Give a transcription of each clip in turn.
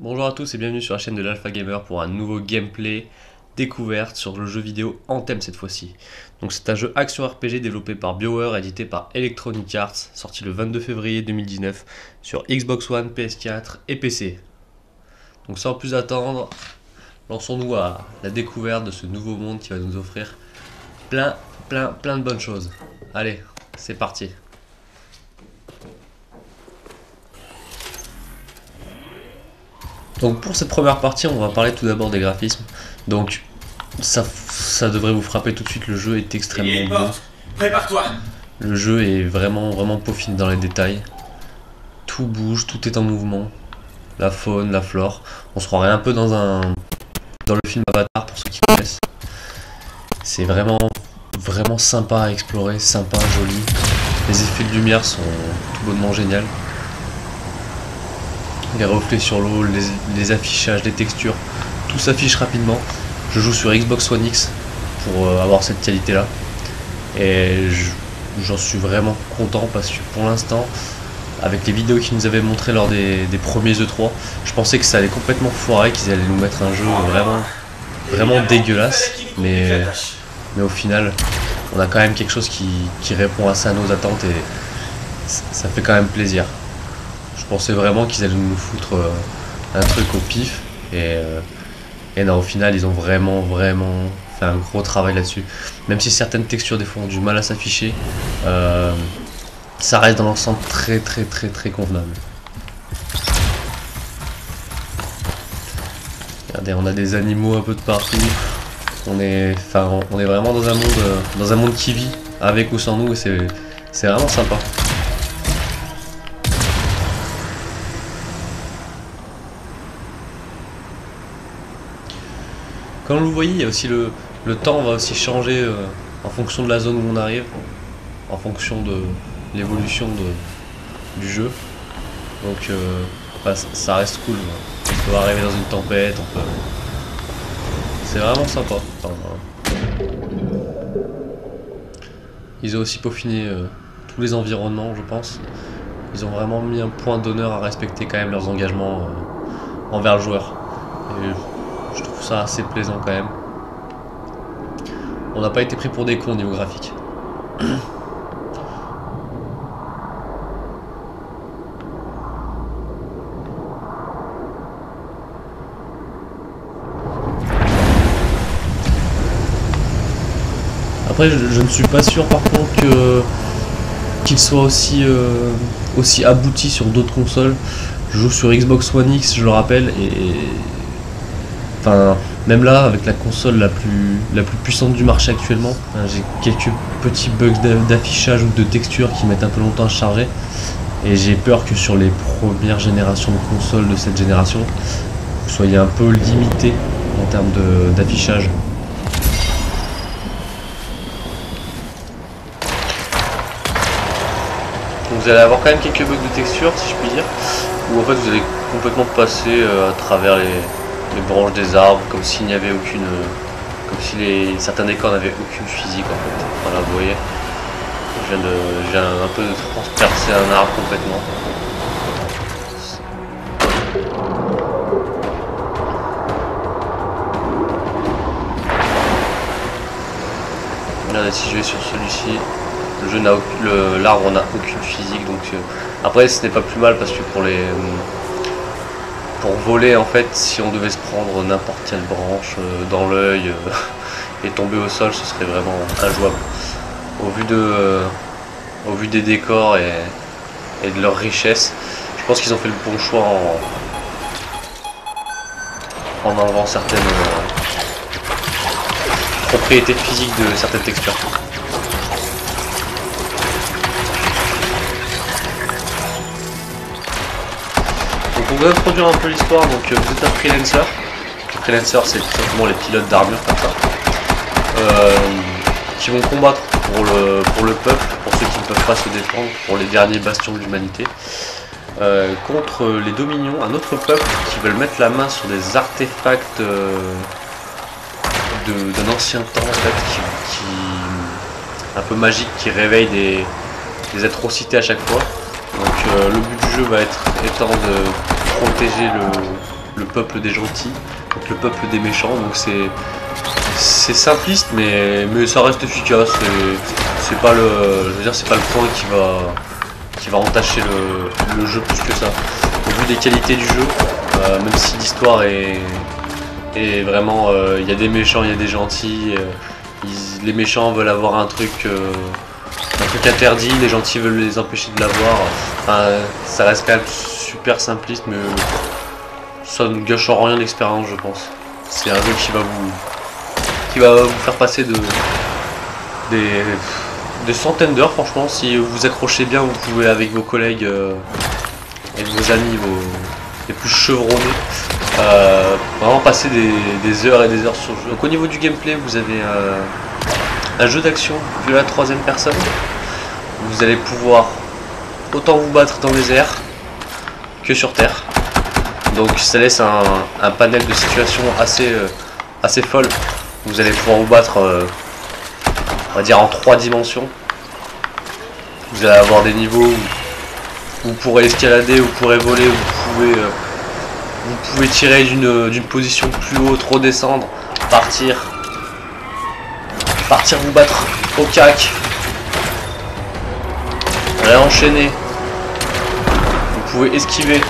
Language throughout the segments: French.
Bonjour à tous et bienvenue sur la chaîne de l'Alpha Gamer pour un nouveau gameplay découverte sur le jeu vidéo Anthem cette fois-ci. Donc c'est un jeu action RPG développé par BioWare, édité par Electronic Arts, sorti le 22 février 2019 sur Xbox One, PS4 et PC. Donc sans plus attendre, lançons-nous à la découverte de ce nouveau monde qui va nous offrir plein de bonnes choses. Allez, c'est parti. Donc pour cette première partie, on va parler tout d'abord des graphismes. Donc ça devrait vous frapper tout de suite, le jeu est extrêmement beau. Prépare-toi. Le jeu est vraiment peaufiné dans les détails. Tout bouge, tout est en mouvement. La faune, la flore. On se croirait un peu dans le film Avatar pour ceux qui connaissent. C'est vraiment sympa à explorer, sympa, joli. Les effets de lumière sont tout bonnement géniaux. Les reflets sur l'eau, les affichages, les textures, tout s'affiche rapidement. Je joue sur Xbox One X pour avoir cette qualité là et j'en suis vraiment content parce que pour l'instant, avec les vidéos qu'ils nous avaient montrées lors des premiers E3, je pensais que ça allait complètement foirer, qu'ils allaient nous mettre un jeu vraiment dégueulasse, mais au final on a quand même quelque chose qui répond assez à nos attentes et ça fait quand même plaisir. Je pensais vraiment qu'ils allaient nous foutre un truc au pif et non, au final ils ont vraiment fait un gros travail là-dessus. Même si certaines textures des fois ont du mal à s'afficher, ça reste dans l'ensemble très convenable. Regardez, on a des animaux un peu de partout. On est vraiment dans un monde qui vit avec ou sans nous et c'est vraiment sympa. Comme vous voyez, il y a aussi le temps va aussi changer en fonction de la zone où on arrive, en fonction de l'évolution du jeu. Donc ça reste cool. On peut arriver dans une tempête, c'est vraiment sympa. Ils ont aussi peaufiné tous les environnements, je pense. Ils ont vraiment mis un point d'honneur à respecter quand même leurs engagements envers le joueur. Et je trouve ça assez plaisant quand même. On n'a pas été pris pour des cons au niveau graphique. Après je ne suis pas sûr par contre qu'il soit aussi abouti sur d'autres consoles. Je joue sur Xbox One X, je le rappelle, et enfin, même là, avec la console la plus puissante du marché actuellement, j'ai quelques petits bugs d'affichage ou de texture qui mettent un peu longtemps à charger. Et j'ai peur que sur les premières générations de consoles de cette génération, vous soyez un peu limité en termes d'affichage. Vous allez avoir quand même quelques bugs de texture, si je puis dire, où en fait vous allez complètement passer à travers les branches des arbres, comme s'il n'y avait aucune, comme si certains décors n'avaient aucune physique en fait. Voilà, vous voyez, je viens un peu de transpercer un arbre complètement. Regardez, si je vais sur celui-ci, le jeu l'arbre n'a aucune physique, donc après ce n'est pas plus mal parce que pour voler en fait, si on devait se prendre n'importe quelle branche dans l'œil et tomber au sol, ce serait vraiment injouable. Au vu des décors et de leur richesse, je pense qu'ils ont fait le bon choix en enlevant certaines propriétés physiques de certaines textures. Donc on va introduire un peu l'histoire. Donc vous êtes un freelancer. Le freelancer, c'est tout simplement les pilotes d'armure comme ça, qui vont combattre pour le peuple, pour ceux qui ne peuvent pas se défendre, pour les derniers bastions de l'humanité, contre les Dominions, un autre peuple qui veulent mettre la main sur des artefacts d'un ancien temps en fait, un peu magique, qui réveille des atrocités à chaque fois. Donc le but du jeu va être étant de protéger le peuple des gentils contre le peuple des méchants. Donc c'est simpliste, mais ça reste efficace. C'est pas le, je veux dire, c'est pas le point qui va entacher le jeu plus que ça. Au vu des qualités du jeu, même si l'histoire est vraiment, il y a des méchants, il y a des gentils. Les méchants veulent avoir un truc interdit, les gentils veulent les empêcher de l'avoir. Enfin, ça reste quand même super simpliste, mais ça ne gâche en rien l'expérience, je pense. C'est un jeu qui va vous faire passer des centaines d'heures, franchement. Si vous vous accrochez bien, vous pouvez avec vos collègues et vos amis les plus chevronnés vraiment passer des heures et des heures sur le jeu. Donc au niveau du gameplay, vous avez un jeu d'action vu à la troisième personne. Vous allez pouvoir autant vous battre dans les airs que sur terre. Donc ça laisse un panel de situations assez folle. Vous allez pouvoir vous battre on va dire en 3 dimensions. Vous allez avoir des niveaux où vous pourrez escalader, vous pourrez voler, vous pouvez tirer d'une position plus haute, redescendre, partir vous battre au cac, réenchaîner, vous pouvez esquiver.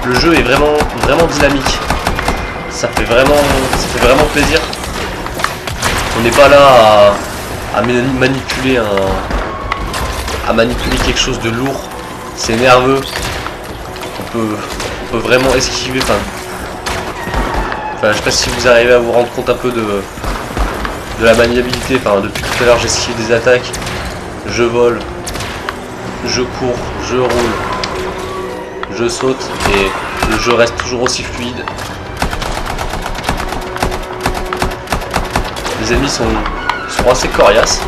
Le jeu est vraiment dynamique, ça fait vraiment plaisir. On n'est pas là à manipuler quelque chose de lourd, c'est nerveux. On peut vraiment esquiver. Enfin, je sais pas si vous arrivez à vous rendre compte un peu de la maniabilité. Enfin, depuis tout à l'heure j'esquive des attaques, je vole, je cours, je roule, je saute et le jeu reste toujours aussi fluide. Les ennemis sont assez coriaces.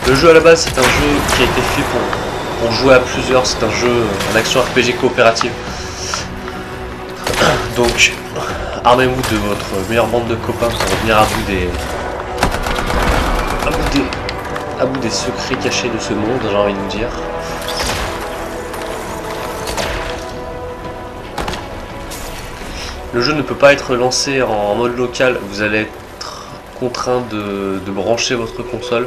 Le jeu à la base c'est un jeu qui a été fait pour jouer à plusieurs, c'est un jeu en action RPG coopérative. Donc armez-vous de votre meilleure bande de copains pour venir à bout des secrets cachés de ce monde, j'ai envie de vous dire. Le jeu ne peut pas être lancé en mode local, vous allez être contraint de brancher votre console.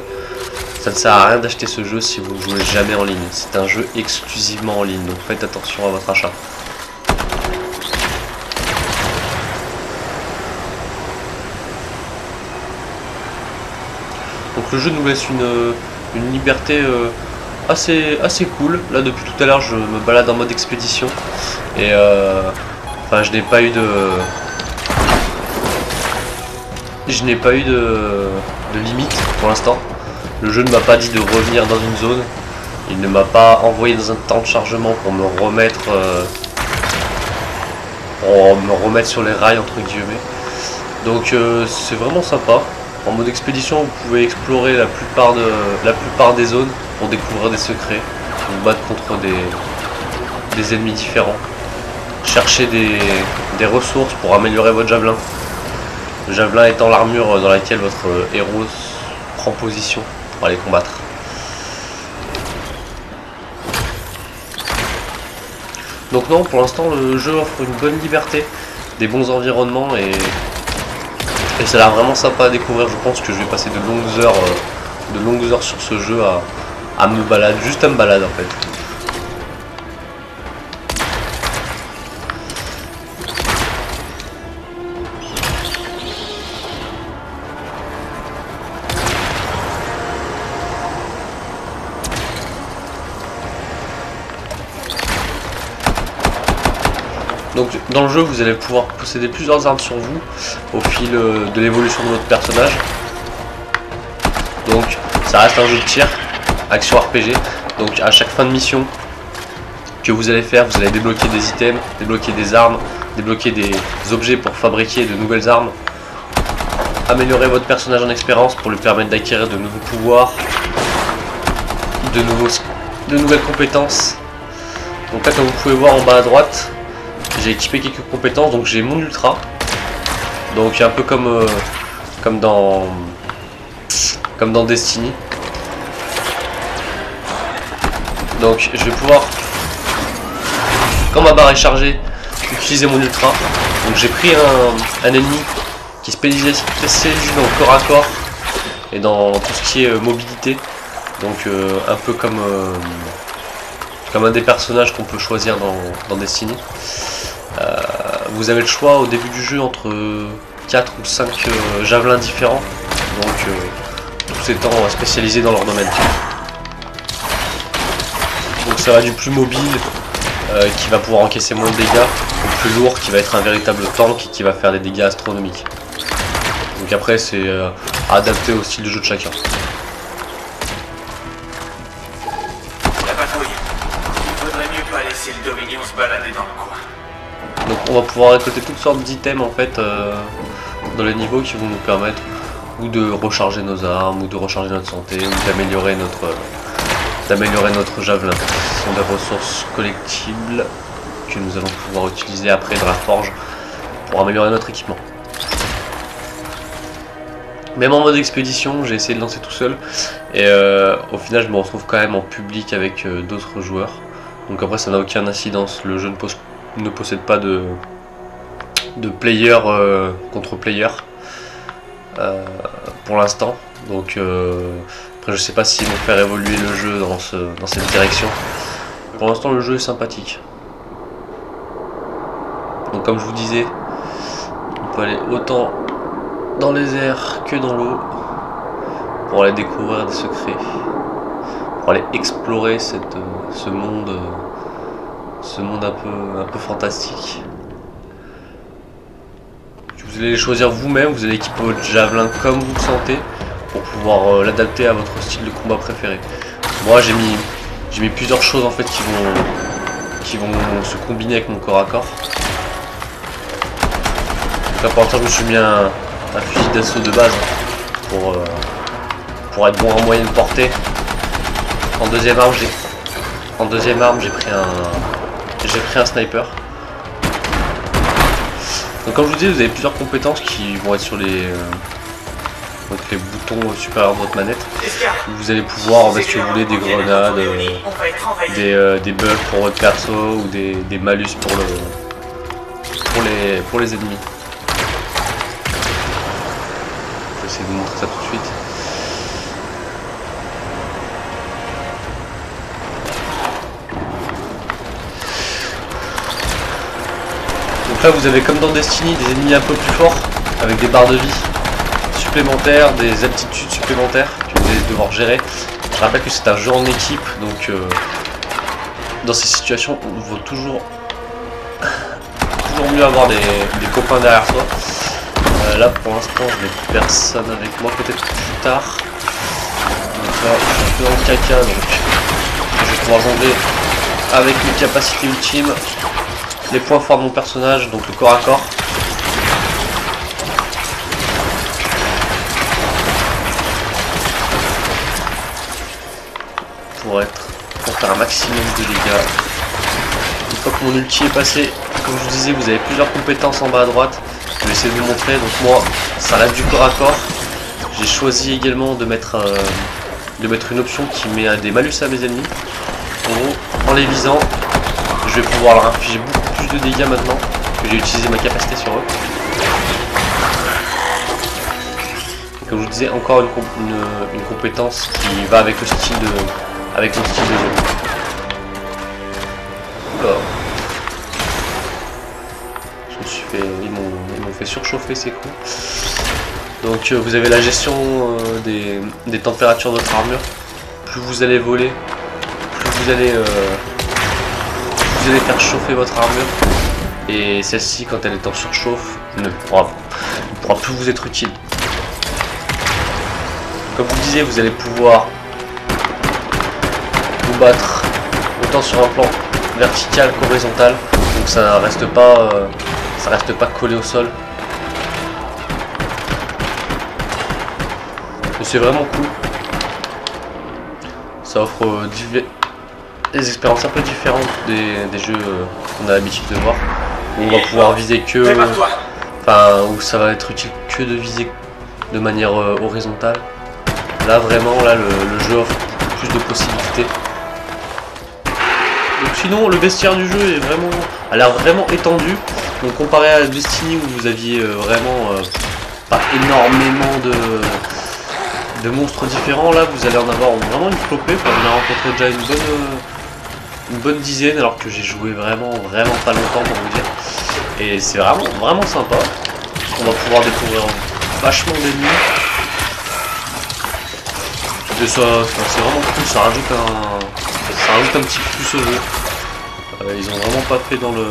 Ça ne sert à rien d'acheter ce jeu si vous ne jouez jamais en ligne. C'est un jeu exclusivement en ligne, donc faites attention à votre achat. Donc le jeu nous laisse une liberté assez cool. Là depuis tout à l'heure je me balade en mode expédition et enfin je n'ai pas eu de limite pour l'instant. Le jeu ne m'a pas dit de revenir dans une zone. Il ne m'a pas envoyé dans un temps de chargement pour me remettre sur les rails entre guillemets. Donc c'est vraiment sympa. En mode expédition, vous pouvez explorer la plupart des zones pour découvrir des secrets, vous battre contre des ennemis différents, chercher des ressources pour améliorer votre javelin. Le javelin étant l'armure dans laquelle votre héros prend position pour aller combattre. Donc non, pour l'instant le jeu offre une bonne liberté, des bons environnements et ça a l'air vraiment sympa à découvrir. Je pense que je vais passer de longues heures sur ce jeu à me balader, juste à me balader en fait. Donc dans le jeu vous allez pouvoir posséder plusieurs armes sur vous au fil de l'évolution de votre personnage. Donc ça reste un jeu de tir, action RPG. Donc à chaque fin de mission que vous allez faire, vous allez débloquer des items, débloquer des armes, débloquer des objets pour fabriquer de nouvelles armes, améliorer votre personnage en expérience pour lui permettre d'acquérir de nouveaux pouvoirs, de nouvelles compétences. Donc là comme vous pouvez voir en bas à droite, j'ai équipé quelques compétences, donc j'ai mon ultra. Donc un peu comme dans Destiny. Donc je vais pouvoir, quand ma barre est chargée, utiliser mon ultra. Donc j'ai pris un ennemi qui est spécialisé dans le corps à corps et dans tout ce qui est mobilité. Donc un peu comme un des personnages qu'on peut choisir dans Destiny. Vous avez le choix au début du jeu entre 4 ou 5 javelins différents. Donc tous étant spécialisés dans leur domaine. Donc ça va du plus mobile qui va pouvoir encaisser moins de dégâts au plus lourd qui va être un véritable tank et qui va faire des dégâts astronomiques. Donc après c'est adapté au style de jeu de chacun. La patrouille. Il vaudrait mieux pas laisser le Dominion se balader dans le coin. Donc on va pouvoir récolter toutes sortes d'items en fait dans les niveaux qui vont nous permettre ou de recharger nos armes, ou de recharger notre santé, ou d'améliorer notre javelin. Ce sont des ressources collectibles que nous allons pouvoir utiliser après dans la forge pour améliorer notre équipement. Même en mode expédition, j'ai essayé de lancer tout seul et au final je me retrouve quand même en public avec d'autres joueurs. Donc après ça n'a aucune incidence, le jeu ne possède pas de player contre player pour l'instant. Donc après je sais pas s'ils vont faire évoluer le jeu dans cette direction. Pour l'instant le jeu est sympathique. Donc comme je vous disais, on peut aller autant dans les airs que dans l'eau pour aller découvrir des secrets, pour aller explorer ce monde un peu fantastique. Vous allez les choisir vous-même, vous allez équiper votre javelin comme vous le sentez pour pouvoir l'adapter à votre style de combat préféré. Moi j'ai mis plusieurs choses en fait qui vont se combiner avec mon corps à corps. Donc là pour l'instant je me suis mis un fusil d'assaut de base pour être bon en moyenne portée. En deuxième arme j'ai pris un sniper. Donc comme je vous dis, vous avez plusieurs compétences qui vont être sur les boutons supérieurs de votre manette. Vous allez pouvoir mettre si vous voulez des grenades, des bugs pour votre perso ou des malus pour les ennemis. Je vais essayer de vous montrer ça tout de suite. Donc là vous avez comme dans Destiny des ennemis un peu plus forts avec des barres de vie supplémentaires, des aptitudes supplémentaires que vous allez devoir gérer. Je rappelle que c'est un jeu en équipe, donc dans ces situations il vaut toujours mieux avoir des copains derrière soi. Là pour l'instant je n'ai personne avec moi, peut-être plus tard. Donc là je suis un peu dans le caca, donc je vais pouvoir jongler avec mes capacités ultimes. Les points forts de mon personnage, donc le corps à corps. Pour faire un maximum de dégâts. Une fois que mon ulti est passé, comme je vous disais, vous avez plusieurs compétences en bas à droite. Je vais essayer de vous montrer. Donc moi, ça reste du corps à corps. J'ai choisi également de mettre une option qui met des malus à mes ennemis. En gros, en les visant, je vais pouvoir leur infliger beaucoup plus de dégâts maintenant que j'ai utilisé ma capacité sur eux. Et comme je vous disais, encore une compétence qui va avec le style de jeu. Alors, ils m'ont fait surchauffer ces coups. Donc vous avez la gestion des températures de votre armure. Plus vous allez voler, plus vous allez faire chauffer votre armure, et celle-ci quand elle est en surchauffe ne pourra plus vous être utile. Comme vous disiez, vous allez pouvoir vous battre autant sur un plan vertical qu'horizontal, donc ça reste pas collé au sol. C'est vraiment cool. Ça offre des expériences un peu différentes des jeux qu'on a l'habitude de voir. On va pouvoir viser que enfin où ça va être utile que de viser de manière horizontale. Là vraiment, là le jeu offre beaucoup plus de possibilités. Donc sinon le bestiaire du jeu est vraiment, a l'air vraiment étendu. Donc comparé à Destiny où vous aviez vraiment pas énormément de monstres différents, là vous allez en avoir vraiment une flopée. Enfin, on a rencontré déjà une bonne dizaine alors que j'ai joué vraiment pas longtemps pour vous dire. Et c'est vraiment sympa. On va pouvoir découvrir vachement d'ennemis. Et ça c'est vraiment cool, ça rajoute un petit plus au jeu. Ils ont vraiment pas fait dans le...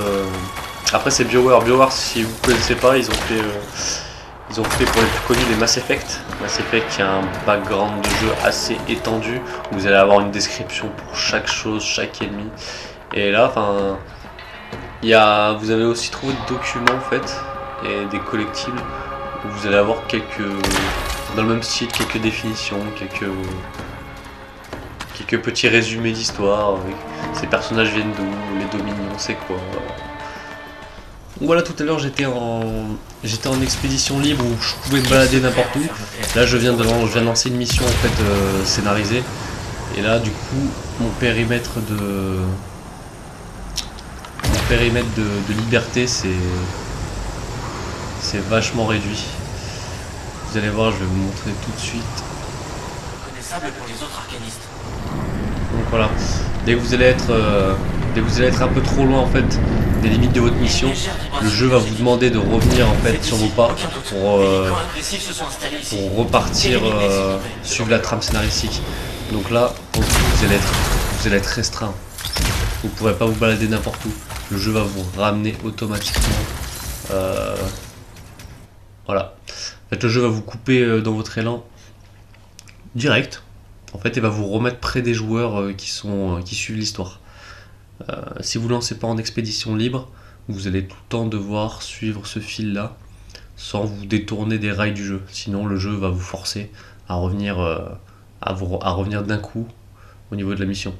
Après c'est BioWare. BioWare, si vous connaissez pas, ils ont fait pour les plus connus des Mass Effect. Mass Effect qui a un background de jeu assez étendu. Vous allez avoir une description pour chaque chose, chaque ennemi. Et là, enfin, vous avez aussi trouvé des documents en fait et des collectibles où vous allez avoir dans le même style, quelques définitions, quelques petits résumés d'histoire. Ces personnages viennent d'où, les dominions, c'est quoi. Voilà, tout à l'heure j'étais en expédition libre où je pouvais me balader n'importe où. Là je viens de lancer une mission en fait scénarisée. Et là du coup mon périmètre de liberté c'est vachement réduit. Vous allez voir, je vais vous montrer tout de suite. Reconnaissable pour les autres arcanistes. Donc voilà, dès que vous allez être un peu trop loin en fait des limites de votre mission, le jeu va vous demander de revenir en fait sur vos pas pour repartir suivre la trame scénaristique. Donc là, vous allez être restreint. Vous ne pourrez pas vous balader n'importe où. Le jeu va vous ramener automatiquement. Voilà. En fait, le jeu va vous couper dans votre élan direct. En fait, il va vous remettre près des joueurs qui suivent l'histoire. Si vous ne lancez pas en expédition libre, vous allez tout le temps devoir suivre ce fil-là sans vous détourner des rails du jeu. Sinon, le jeu va vous forcer à revenir, à revenir d'un coup au niveau de la mission.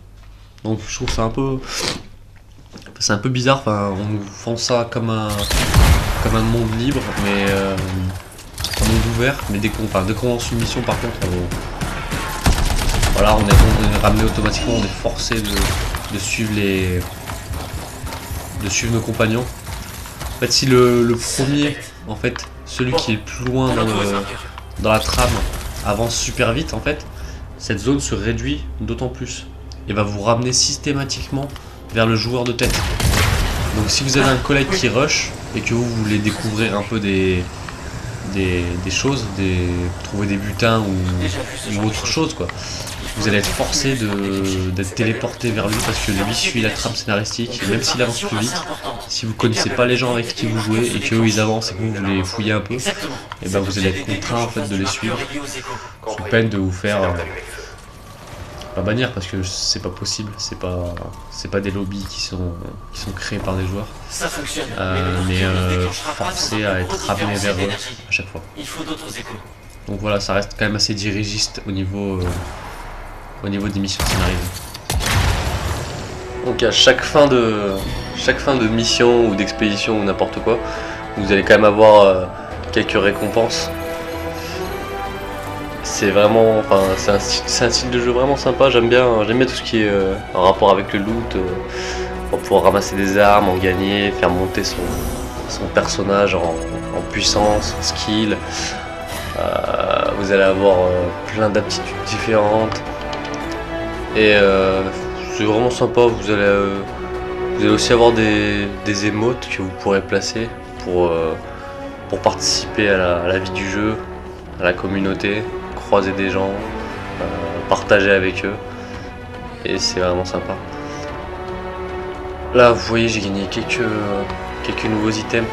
Donc, je trouve ça c'est un peu bizarre. Enfin, on nous vend ça comme un monde libre, mais un monde ouvert. Mais dès qu'on lance une mission, par contre, on est ramené automatiquement, on est forcé de suivre nos compagnons. En fait, si le premier, en fait, celui qui est le plus loin dans la trame avance super vite, en fait, cette zone se réduit d'autant plus et va vous ramener systématiquement vers le joueur de tête. Donc si vous avez un collègue qui rush et que vous voulez découvrir un peu des choses, trouver des butins ou autre chose quoi, vous allez être forcé d'être téléporté vers lui parce que lui suit la trame scénaristique et même s'il avance plus vite, si vous connaissez pas les gens avec qui vous jouez et qu'eux ils avancent et que vous voulez fouiller un peu, et ben vous allez être contraint en fait de les suivre sous peine de vous faire pas bannir parce que c'est pas possible, c'est pas des lobbies qui sont créés par des joueurs, mais forcés à être ramenés vers eux à chaque fois. Donc voilà, ça reste quand même assez dirigiste au niveau des missions scénarisées. Donc à chaque fin de mission ou d'expédition ou n'importe quoi, vous allez quand même avoir quelques récompenses. C'est vraiment, c'est un style de jeu vraiment sympa. J'aime bien tout ce qui est en rapport avec le loot. On va pouvoir ramasser des armes, en gagner, faire monter son personnage en puissance, en skill. Vous allez avoir plein d'aptitudes différentes. Et c'est vraiment sympa. Vous allez aussi avoir des émotes que vous pourrez placer pour participer à la vie du jeu, à la communauté, croiser des gens, partager avec eux. Et c'est vraiment sympa. Là, vous voyez, j'ai gagné quelques nouveaux items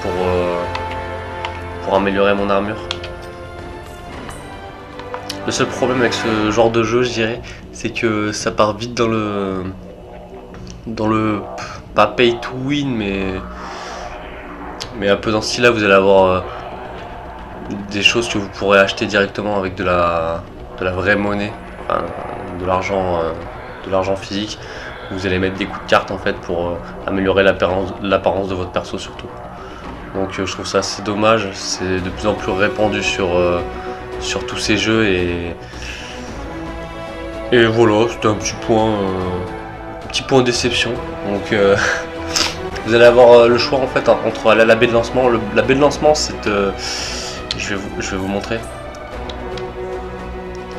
pour améliorer mon armure. Le seul problème avec ce genre de jeu, je dirais, c'est que ça part vite dans le pas pay to win, mais un peu dans ce style-là. Vous allez avoir des choses que vous pourrez acheter directement avec de la vraie monnaie, enfin, de l'argent physique. Vous allez mettre des coups de carte en fait pour améliorer l'apparence de votre perso surtout. Donc je trouve ça assez dommage, c'est de plus en plus répandu sur tous ces jeux et voilà, c'était un petit point déception. Donc vous allez avoir le choix en fait entre aller à la baie de lancement. La baie de lancement, c'est je vais vous montrer.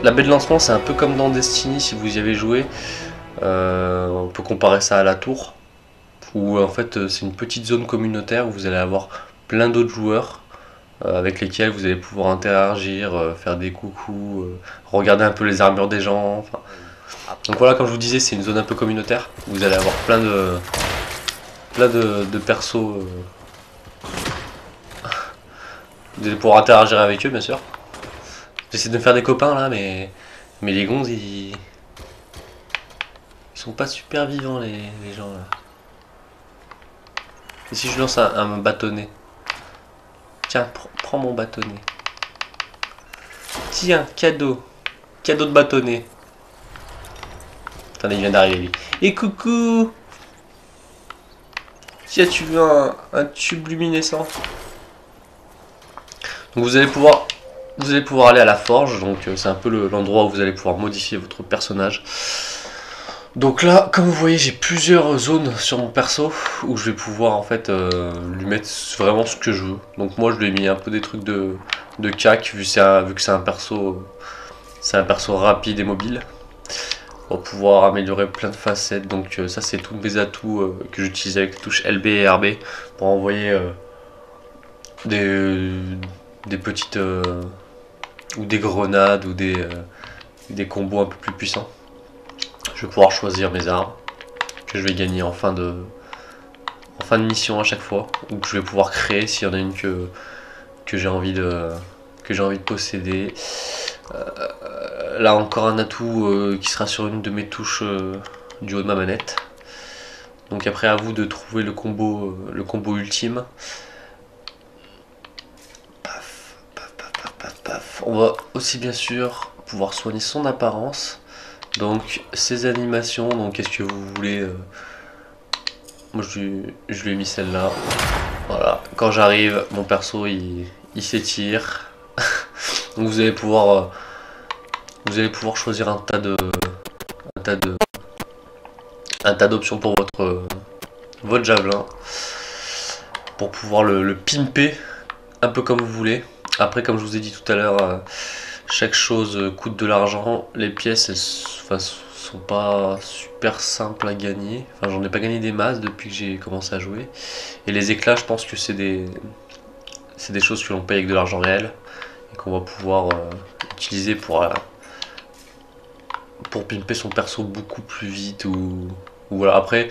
La baie de lancement, c'est un peu comme dans Destiny si vous y avez joué. On peut comparer ça à la tour, où en fait c'est une petite zone communautaire où vous allez avoir plein d'autres joueurs avec lesquels vous allez pouvoir interagir, faire des coucous, regarder un peu les armures des gens. Enfin. Donc voilà, comme je vous disais, c'est une zone un peu communautaire. Vous allez avoir plein de persos. Vous allez pouvoir interagir avec eux, bien sûr. J'essaie de me faire des copains là, mais les gonzes ils sont pas super vivants les gens là. Et si je lance un bâtonnet? Tiens, prends mon bâtonnet. Tiens, cadeau. Cadeau de bâtonnet. Attendez, il vient d'arriver lui. Et coucou! Tiens, tu veux un tube luminescent? Donc vous allez pouvoir aller à la forge. Donc c'est un peu l'endroit où vous allez pouvoir modifier votre personnage. Donc là, comme vous voyez, j'ai plusieurs zones sur mon perso où je vais pouvoir en fait lui mettre vraiment ce que je veux. Donc moi, je lui ai mis un peu des trucs de cac vu que c'est un perso rapide et mobile. On va pouvoir améliorer plein de facettes. Donc ça, c'est tous mes atouts que j'utilise avec les touches LB et RB pour envoyer des petites ou des grenades ou des combos un peu plus puissants. Je vais pouvoir choisir mes armes que je vais gagner en fin de mission à chaque fois, ou que je vais pouvoir créer s'il y en a une que j'ai envie de posséder. Là encore un atout qui sera sur une de mes touches du haut de ma manette. Donc après à vous de trouver le combo ultime. Paf, paf, paf, paf, paf, paf. On va aussi bien sûr pouvoir soigner son apparence. Donc ces animations, donc qu'est-ce que vous voulez moi je lui ai mis celle-là. Voilà, quand j'arrive, mon perso il s'étire. Donc vous allez pouvoir choisir un tas d'options pour votre javelin, pour pouvoir le pimper un peu comme vous voulez. Après, comme je vous ai dit tout à l'heure, chaque chose coûte de l'argent. Les pièces sont pas super simples à gagner. Enfin, j'en ai pas gagné des masses depuis que j'ai commencé à jouer. Et les éclats, je pense que c'est des choses que l'on paye avec de l'argent réel et qu'on va pouvoir utiliser pour pimper son perso beaucoup plus vite ou voilà. Après,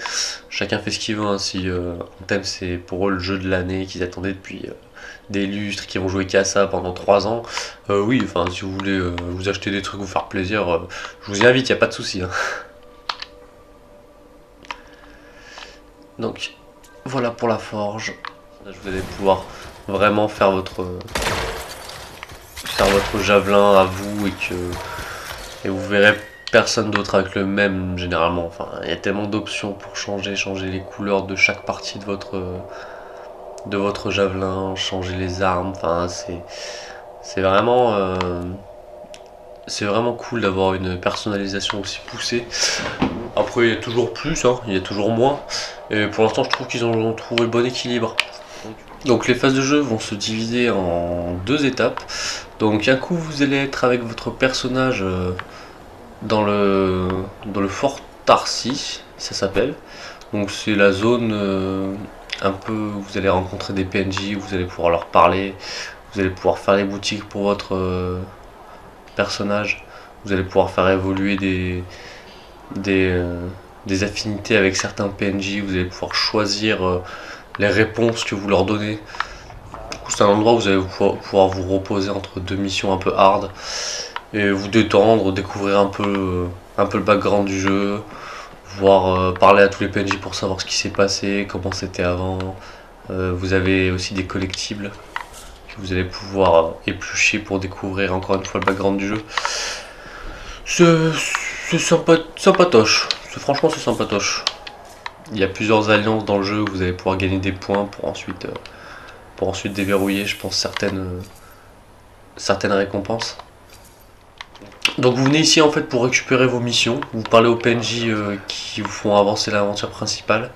chacun fait ce qu'il veut. Hein. Si en thème c'est pour eux le jeu de l'année qu'ils attendaient depuis des lustres, qui vont jouer qu'à ça pendant 3 ans, oui, enfin si vous voulez vous acheter des trucs, vous faire plaisir, je vous y invite, il n'y a pas de souci. Hein. Donc voilà pour la forge. Là, vous allez pouvoir vraiment faire votre javelin à vous et vous verrez personne d'autre avec le même généralement. Enfin, il y a tellement d'options pour changer les couleurs de chaque partie de votre javelin, changer les armes. Enfin, c'est vraiment cool d'avoir une personnalisation aussi poussée. Après, il y a toujours plus, hein, il y a toujours moins. Et pour l'instant, je trouve qu'ils ont trouvé le bon équilibre. Donc les phases de jeu vont se diviser en 2 étapes. Donc un coup, vous allez être avec votre personnage dans le fort Tarsi, ça s'appelle. Donc c'est la zone un peu où vous allez rencontrer des PNJ, vous allez pouvoir leur parler, vous allez pouvoir faire les boutiques pour votre personnage, vous allez pouvoir faire évoluer des affinités avec certains PNJ, vous allez pouvoir choisir les réponses que vous leur donnez. Du coup, c'est un endroit où vous allez pouvoir vous reposer entre 2 missions un peu hard et vous détendre, découvrir un peu le background du jeu, voir parler à tous les PNJ pour savoir ce qui s'est passé, comment c'était avant. Vous avez aussi des collectibles que vous allez pouvoir éplucher pour découvrir encore une fois le background du jeu. C'est sympatoche, franchement c'est sympatoche. Il y a plusieurs alliances dans le jeu où vous allez pouvoir gagner des points pour ensuite pour ensuite déverrouiller, je pense, certaines récompenses. Donc vous venez ici en fait pour récupérer vos missions, vous parlez aux PNJ qui vous font avancer l'aventure principale.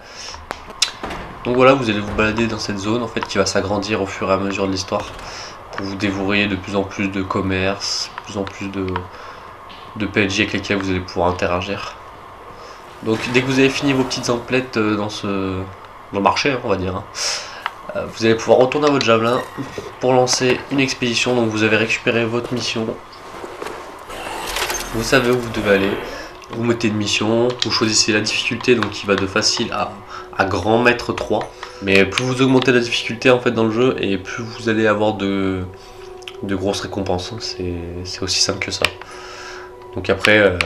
Donc voilà, vous allez vous balader dans cette zone en fait qui va s'agrandir au fur et à mesure de l'histoire pour vous dévorer de plus en plus de commerces, de plus en plus de PNJ avec lesquels vous allez pouvoir interagir. Donc dès que vous avez fini vos petites emplettes dans le marché, hein, on va dire, vous allez pouvoir retourner à votre javelin pour lancer une expédition. Donc vous avez récupéré votre mission. Vous savez où vous devez aller, vous mettez une mission, vous choisissez la difficulté donc qui va de facile à grand maître 3. Mais plus vous augmentez la difficulté en fait dans le jeu et plus vous allez avoir de grosses récompenses. C'est aussi simple que ça. Donc après,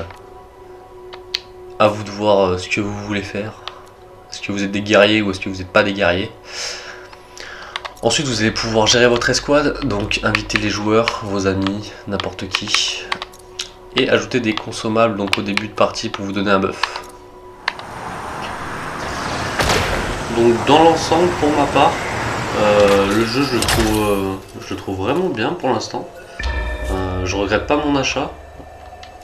à vous de voir ce que vous voulez faire. Est-ce que vous êtes des guerriers ou est-ce que vous n'êtes pas des guerriers? Ensuite vous allez pouvoir gérer votre escouade, donc inviter les joueurs, vos amis, n'importe qui. Et ajouter des consommables donc au début de partie pour vous donner un buff. Donc dans l'ensemble pour ma part, le jeu je le trouve vraiment bien pour l'instant. Je regrette pas mon achat.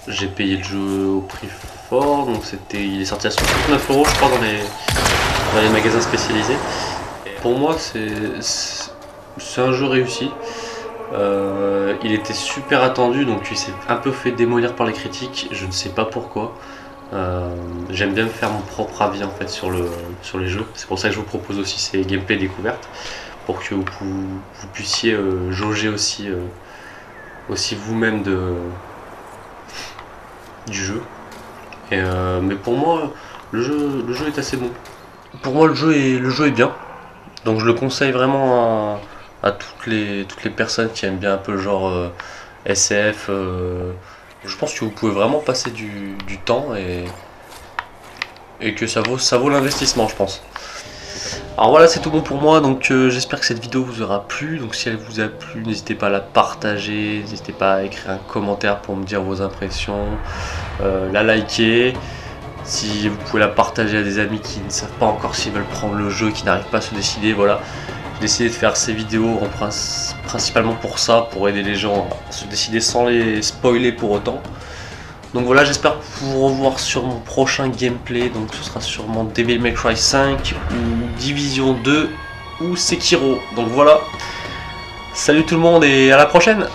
J'ai payé le jeu au prix fort, donc il est sorti à 69 € je crois dans les magasins spécialisés. Pour moi c'est un jeu réussi. Il était super attendu, donc il s'est un peu fait démolir par les critiques, je ne sais pas pourquoi. J'aime bien me faire mon propre avis en fait sur les jeux, c'est pour ça que je vous propose aussi ces gameplay découvertes, pour que vous puissiez jauger aussi vous-même du jeu. Mais pour moi le jeu est assez bon. Pour moi le jeu est bien, donc je le conseille vraiment à toutes les personnes qui aiment bien un peu le genre SF. Je pense que vous pouvez vraiment passer du temps et que ça vaut l'investissement, je pense. Alors voilà, c'est tout bon pour moi, donc j'espère que cette vidéo vous aura plu. Donc si elle vous a plu, n'hésitez pas à la partager, n'hésitez pas à écrire un commentaire pour me dire vos impressions, la liker. Si vous pouvez la partager à des amis qui ne savent pas encore s'ils veulent prendre le jeu, qui n'arrivent pas à se décider, voilà. J'ai décidé de faire ces vidéos principalement pour ça, pour aider les gens à se décider sans les spoiler pour autant. Donc voilà, j'espère vous revoir sur mon prochain gameplay, donc ce sera sûrement Devil May Cry 5 ou Division 2 ou Sekiro. Donc voilà, salut tout le monde et à la prochaine!